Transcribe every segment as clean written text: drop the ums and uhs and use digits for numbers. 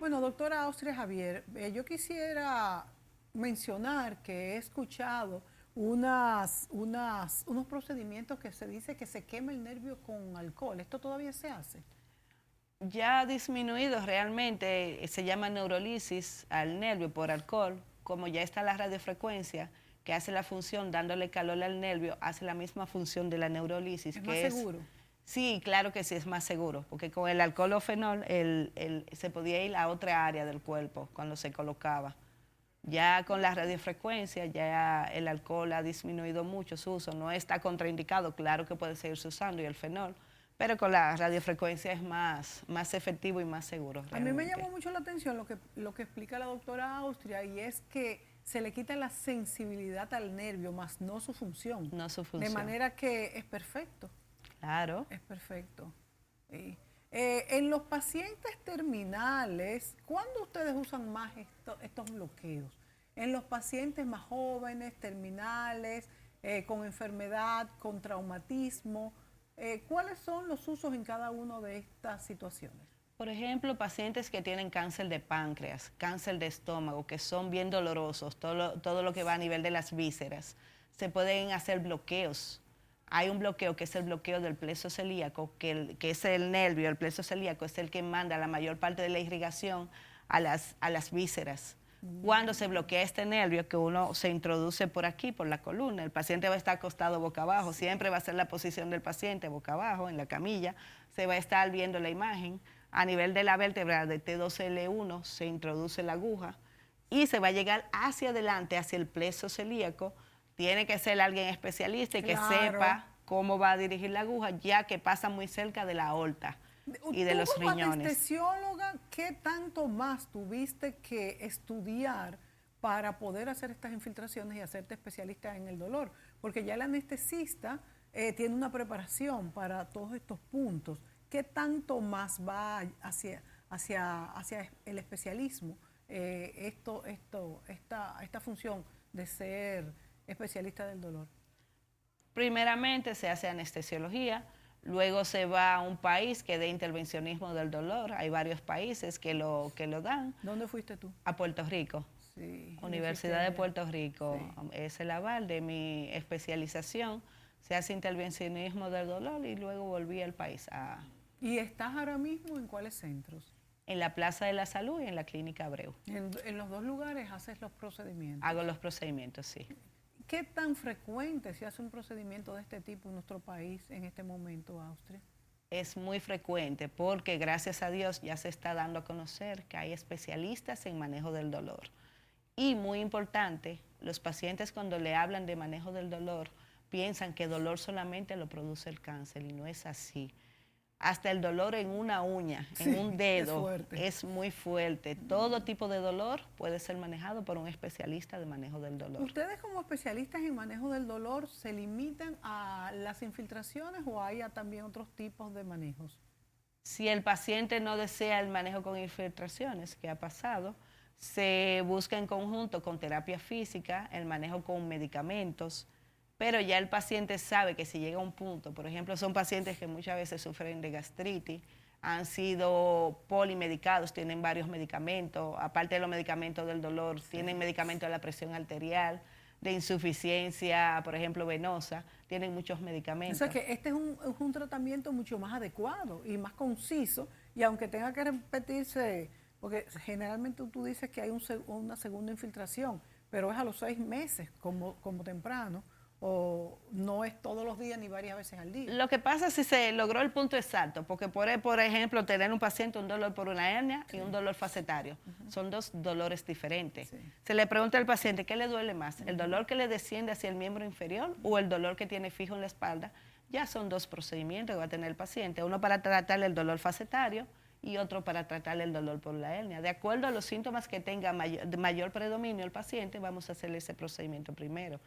Bueno, doctora Austria Javier, yo quisiera mencionar que he escuchado unos procedimientos que se dice que se quema el nervio con alcohol. ¿Esto todavía se hace? Ya ha disminuido realmente, se llama neurolisis al nervio por alcohol, como ya está la radiofrecuencia, que hace la función dándole calor al nervio, hace la misma función de la neurolisis, ¿Es más que es... seguro? Sí, claro que sí, es más seguro, porque con el alcohol o fenol se podía ir a otra área del cuerpo cuando se colocaba. Ya con la radiofrecuencia, ya el alcohol ha disminuido mucho su uso, no está contraindicado, claro que puede seguirse usando y el fenol, pero con la radiofrecuencia es más efectivo y más seguro A mí me realmente. llamó mucho la atención lo que explica la doctora Austria y es que se le quita la sensibilidad al nervio, más no su función. No su De función. manera que es perfecto. Claro. Es perfecto. Sí. En los pacientes terminales, ¿cuándo ustedes usan más estos bloqueos? En los pacientes más jóvenes, terminales, con enfermedad, con traumatismo, ¿cuáles son los usos en cada una de estas situaciones? Por ejemplo, pacientes que tienen cáncer de páncreas, cáncer de estómago, que son bien dolorosos, todo lo que va a nivel de las vísceras, se pueden hacer bloqueos. Hay un bloqueo que es el bloqueo del plexo celíaco, que es el nervio, el plexo celíaco es el que manda la mayor parte de la irrigación a las vísceras. Cuando se bloquea este nervio, que uno se introduce por aquí, por la columna, el paciente va a estar acostado boca abajo, siempre va a ser la posición del paciente boca abajo, en la camilla, se va a estar viendo la imagen. A nivel de la vértebra de T2L1 se introduce la aguja y se va a llegar hacia adelante, hacia el plexo celíaco. Tiene que ser alguien especialista y que Claro. sepa cómo va a dirigir la aguja, ya que pasa muy cerca de la aorta y de Tú los como riñones. anestesióloga, ¿qué tanto más tuviste que estudiar para poder hacer estas infiltraciones y hacerte especialista en el dolor? Porque ya el anestesista tiene una preparación para todos estos puntos. ¿Qué tanto más va hacia el especialismo esta función de ser especialista del dolor? Primeramente se hace anestesiología, luego se va a un país que dé intervencionismo del dolor. Hay varios países que lo dan. ¿Dónde fuiste tú? A Puerto Rico. Sí, y hiciste Universidad de allá. Puerto Rico, Sí. es el aval de mi especialización. Se hace intervencionismo del dolor y luego volví al país, ¿Y estás ahora mismo en cuáles centros? en la Plaza de la Salud y en la Clínica Abreu. En los dos lugares haces los procedimientos. Hago los procedimientos, sí. ¿Qué tan frecuente se hace un procedimiento de este tipo en nuestro país en este momento, Austria? Es muy frecuente porque gracias a Dios ya se está dando a conocer que hay especialistas en manejo del dolor. Y muy importante, los pacientes cuando le hablan de manejo del dolor piensan que dolor solamente lo produce el cáncer y no es así. Hasta el dolor en una uña, en un Sí, es dedo, fuerte. es muy fuerte. Todo tipo de dolor puede ser manejado por un especialista de manejo del dolor. ¿Ustedes como especialistas en manejo del dolor se limitan a las infiltraciones o hay también otros tipos de manejos? Si el paciente no desea el manejo con infiltraciones, que ha pasado, se busca en conjunto con terapia física, el manejo con medicamentos, pero ya el paciente sabe que si llega a un punto, por ejemplo, son pacientes que muchas veces sufren de gastritis, han sido polimedicados, tienen varios medicamentos, aparte de los medicamentos del dolor, Sí. tienen medicamentos de la presión arterial, de insuficiencia, por ejemplo, venosa, tienen muchos O medicamentos. sea que este es un tratamiento mucho más adecuado y más conciso, y aunque tenga que repetirse, porque generalmente tú dices que hay una segunda infiltración, pero es a los 6 meses como temprano, o no es todos los días ni varias veces al día. Lo que pasa es si se logró el punto exacto, porque por ejemplo, tener un paciente un dolor por una hernia y un dolor facetario, son dos dolores diferentes. Sí. Se le pregunta al paciente, ¿qué le duele más? ¿El dolor que le desciende hacia el miembro inferior o el dolor que tiene fijo en la espalda? Ya son dos procedimientos que va a tener el paciente, uno para tratar el dolor facetario y otro para tratar el dolor por la hernia. De acuerdo a los síntomas que tenga mayor predominio el paciente, vamos a hacerle ese procedimiento primero.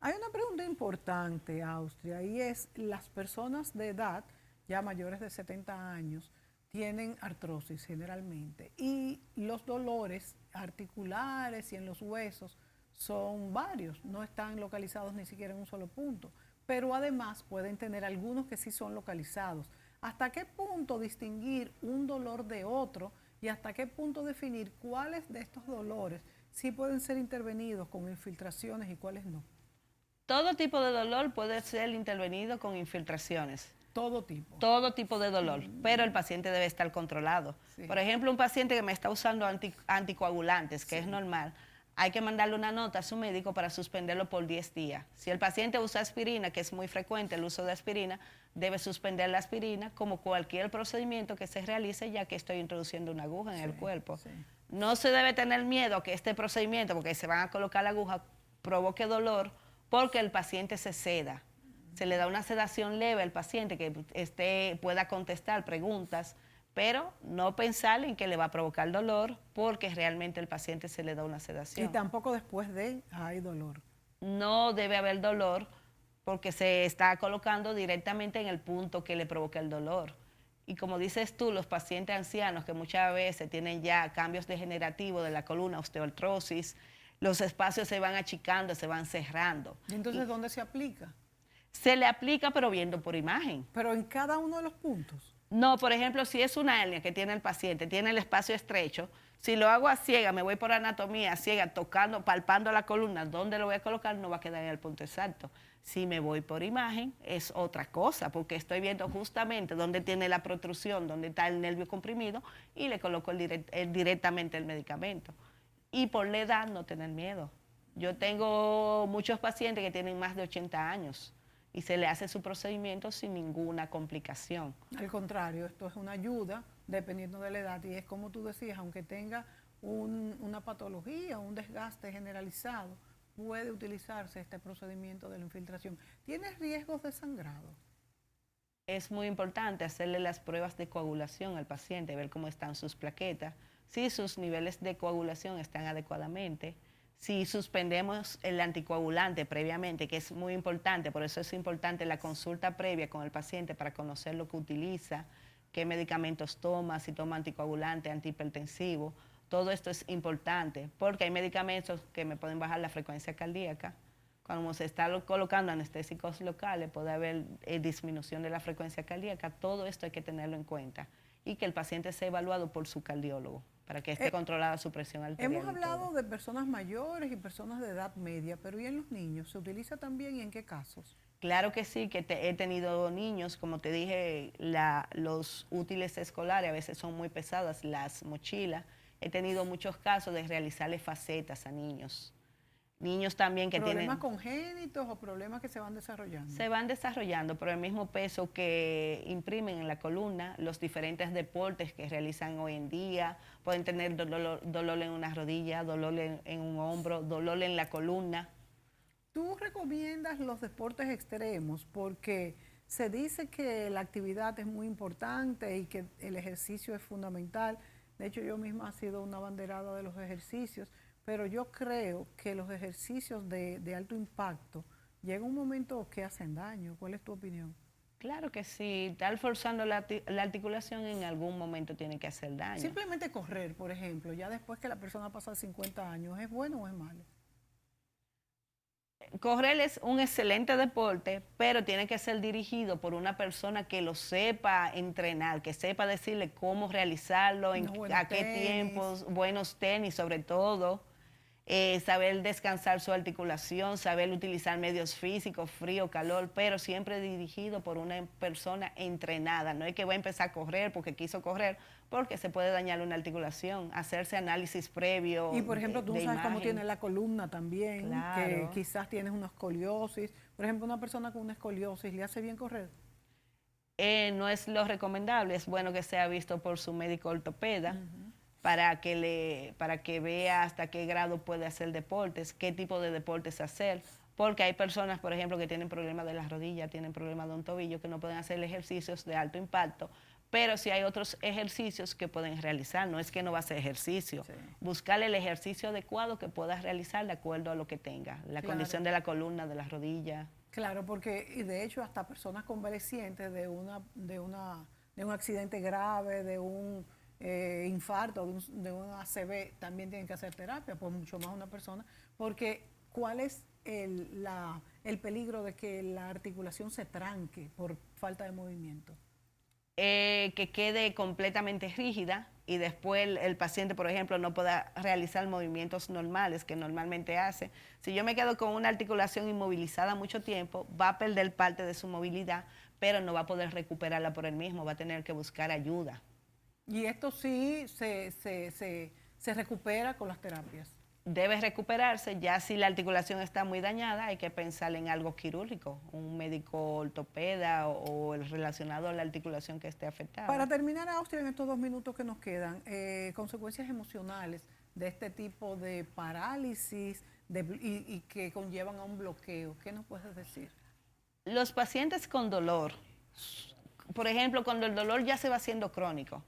Hay una pregunta importante, Austria, y es, las personas de edad, ya mayores de 70 años, tienen artrosis generalmente, y los dolores articulares y en los huesos son varios, no están localizados ni siquiera en un solo punto, pero además pueden tener algunos que sí son localizados. ¿Hasta qué punto distinguir un dolor de otro y hasta qué punto definir cuáles de estos dolores sí pueden ser intervenidos con infiltraciones y cuáles no. Todo tipo de dolor puede ser intervenido con infiltraciones. Todo tipo. Todo tipo de dolor, pero el paciente debe estar controlado. Sí. Por ejemplo, un paciente que me está usando anticoagulantes, que es normal, hay que mandarle una nota a su médico para suspenderlo por 10 días. Si el paciente usa aspirina, que es muy frecuente el uso de aspirina, debe suspender la aspirina como cualquier procedimiento que se realice, ya que estoy introduciendo una aguja en el cuerpo. Sí. No se debe tener miedo a que este procedimiento, porque se van a colocar la aguja, provoque dolor, porque el paciente se seda. Se le da una sedación leve al paciente que pueda contestar preguntas, pero no pensar en que le va a provocar dolor, porque realmente el paciente se le da una sedación. Y tampoco después de hay dolor. No debe haber dolor porque se está colocando directamente en el punto que le provoca el dolor. Y como dices tú, los pacientes ancianos que muchas veces tienen ya cambios degenerativos de la columna, osteoartrosis, los espacios se van achicando, se van cerrando. ¿Y entonces dónde se aplica? Se le aplica, pero viendo por imagen. Pero en cada uno de los puntos. No, por ejemplo, si es una hernia que tiene el paciente, tiene el espacio estrecho, si lo hago a ciega, me voy por anatomía ciega, tocando, palpando la columna, ¿dónde lo voy a colocar? No va a quedar en el punto exacto. Si me voy por imagen, es otra cosa, porque estoy viendo justamente dónde tiene la protrusión, dónde está el nervio comprimido, y le coloco directamente el medicamento. Y por la edad, no tener miedo. Yo tengo muchos pacientes que tienen más de 80 años, y se le hace su procedimiento sin ninguna complicación. Al contrario, esto es una ayuda dependiendo de la edad y es como tú decías, aunque tenga una patología, un desgaste generalizado, puede utilizarse este procedimiento de la infiltración. ¿Tienes riesgos de sangrado? Es muy importante hacerle las pruebas de coagulación al paciente, ver cómo están sus plaquetas, si sus niveles de coagulación están adecuadamente. Si suspendemos el anticoagulante previamente, que es muy importante, por eso es importante la consulta previa con el paciente para conocer lo que utiliza, qué medicamentos toma, si toma anticoagulante, antihipertensivo. Todo esto es importante porque hay medicamentos que me pueden bajar la frecuencia cardíaca. Cuando se está colocando anestésicos locales, puede haber disminución de la frecuencia cardíaca. Todo esto hay que tenerlo en cuenta y que el paciente sea evaluado por su cardiólogo para que esté controlada su presión arterial. Hemos hablado de personas mayores y personas de edad media, pero ¿y en los niños? ¿Se utiliza también y en qué casos? Claro que sí, que he tenido niños, como te dije, los útiles escolares a veces son muy pesadas, las mochilas. He tenido muchos casos de realizarle facetas a niños. Niños también que ¿Problemas tienen... congénitos o problemas que se van desarrollando? Se van desarrollando por el mismo peso que imprimen en la columna, los diferentes deportes que realizan hoy en día, pueden tener dolor en una rodilla, dolor en un hombro, dolor en la columna. ¿Tú recomiendas los deportes extremos? Porque se dice que la actividad es muy importante y que el ejercicio es fundamental. De hecho, yo misma he sido una abanderada de los ejercicios, pero yo creo que los ejercicios de alto impacto llega un momento que hacen daño. ¿Cuál es tu opinión? Claro que sí, estar forzando la articulación en algún momento tiene que hacer daño. Simplemente correr, por ejemplo, ya después que la persona pasa 50 años, ¿es bueno o es malo? Correr es un excelente deporte, pero tiene que ser dirigido por una persona que lo sepa entrenar, que sepa decirle cómo realizarlo, a qué tiempos, buenos tenis sobre todo. Saber descansar su articulación, saber utilizar medios físicos, frío, calor, pero siempre dirigido por una persona entrenada. No es que va a empezar a correr porque quiso correr, porque se puede dañar una articulación, hacerse análisis previo. Y por ejemplo, tú no sabes cómo tiene la columna también, claro, que quizás tienes una escoliosis. Por ejemplo, una persona con una escoliosis, ¿le hace bien correr? No es lo recomendable, es bueno que sea visto por su médico ortopeda. Para que vea hasta qué grado puede hacer deportes, qué tipo de deportes hacer, porque hay personas, por ejemplo, que tienen problemas de las rodillas, tienen problemas de un tobillo, que no pueden hacer ejercicios de alto impacto, pero sí hay otros ejercicios que pueden realizar, no es que no va a hacer ejercicio, buscarle el ejercicio adecuado que pueda realizar de acuerdo a lo que tenga, la condición de la columna, de las rodillas. Claro, porque y de hecho hasta personas convalecientes de un accidente grave, de un infarto, de un ACV, también tienen que hacer terapia, pues mucho más una persona, porque ¿cuál es el peligro de que la articulación se tranque por falta de movimiento? Que quede completamente rígida y después el paciente, por ejemplo, no pueda realizar movimientos normales que normalmente hace. Si yo me quedo con una articulación inmovilizada mucho tiempo, va a perder parte de su movilidad, pero no va a poder recuperarla por él mismo, va a tener que buscar ayuda. Y esto sí se recupera con las terapias. Debe recuperarse, ya si la articulación está muy dañada, hay que pensar en algo quirúrgico, un médico ortopeda o el relacionado a la articulación que esté afectada. Para terminar, Austria, en estos 2 minutos que nos quedan, consecuencias emocionales de este tipo de parálisis y que conllevan a un bloqueo, ¿qué nos puedes decir? Los pacientes con dolor, por ejemplo, cuando el dolor ya se va haciendo crónico,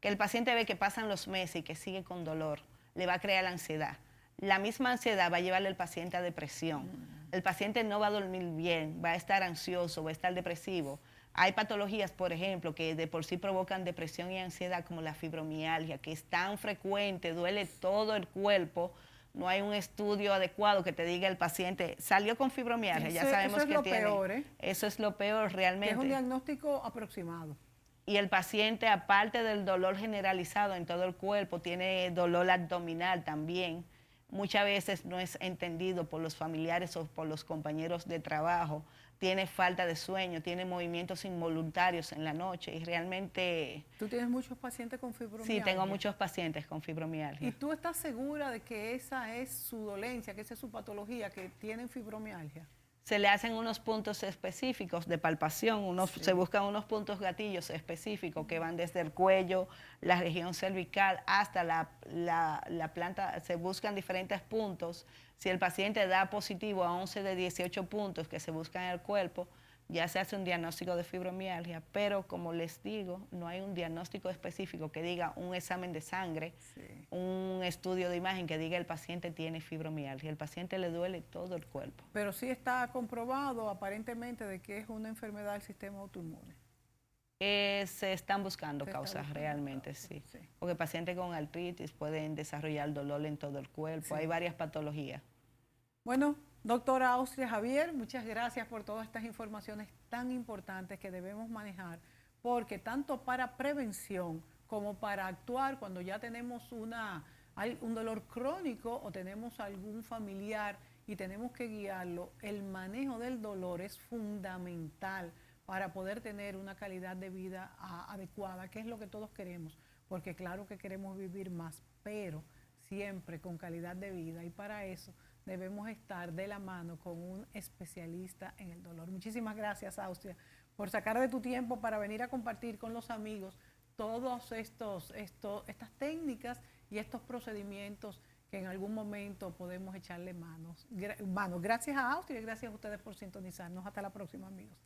que el paciente ve que pasan los meses y que sigue con dolor, le va a crear la ansiedad. La misma ansiedad va a llevarle al paciente a depresión. El paciente no va a dormir bien, va a estar ansioso, va a estar depresivo. Hay patologías, por ejemplo, que de por sí provocan depresión y ansiedad, como la fibromialgia, que es tan frecuente, duele todo el cuerpo. No hay un estudio adecuado que te diga el paciente salió con fibromialgia, ya sabemos eso es que lo tiene. peor, ¿eh? Eso es lo peor realmente. Que es un diagnóstico aproximado. Y el paciente, aparte del dolor generalizado en todo el cuerpo, tiene dolor abdominal también. Muchas veces no es entendido por los familiares o por los compañeros de trabajo. Tiene falta de sueño, tiene movimientos involuntarios en la noche y realmente... ¿Tú tienes muchos pacientes con fibromialgia? Sí, tengo muchos pacientes con fibromialgia. ¿Y tú estás segura de que esa es su dolencia, que esa es su patología, que tienen fibromialgia? Se le hacen unos puntos específicos de palpación, sí. Se buscan unos puntos gatillos específicos que van desde el cuello, la región cervical, hasta la planta. Se buscan diferentes puntos. Si el paciente da positivo a 11 de 18 puntos que se buscan en el cuerpo, ya se hace un diagnóstico de fibromialgia, pero como les digo, no hay un diagnóstico específico que diga un examen de sangre, sí, un estudio de imagen que diga el paciente tiene fibromialgia. El paciente le duele todo el cuerpo. Pero sí está comprobado aparentemente de que es una enfermedad del sistema autoinmune. Se están buscando causas realmente, sí. Porque pacientes con artritis pueden desarrollar dolor en todo el cuerpo, sí. Hay varias patologías. Bueno, doctora Austria Javier, muchas gracias por todas estas informaciones tan importantes que debemos manejar, porque tanto para prevención como para actuar cuando ya tenemos un dolor crónico o tenemos algún familiar y tenemos que guiarlo, el manejo del dolor es fundamental para poder tener una calidad de vida adecuada, que es lo que todos queremos, porque claro que queremos vivir más, pero siempre con calidad de vida, y para eso debemos estar de la mano con un especialista en el dolor. Muchísimas gracias, Austria, por sacar de tu tiempo para venir a compartir con los amigos todas estas técnicas y estos procedimientos que en algún momento podemos echarle manos. Gracias a Austria y gracias a ustedes por sintonizarnos. Hasta la próxima, amigos.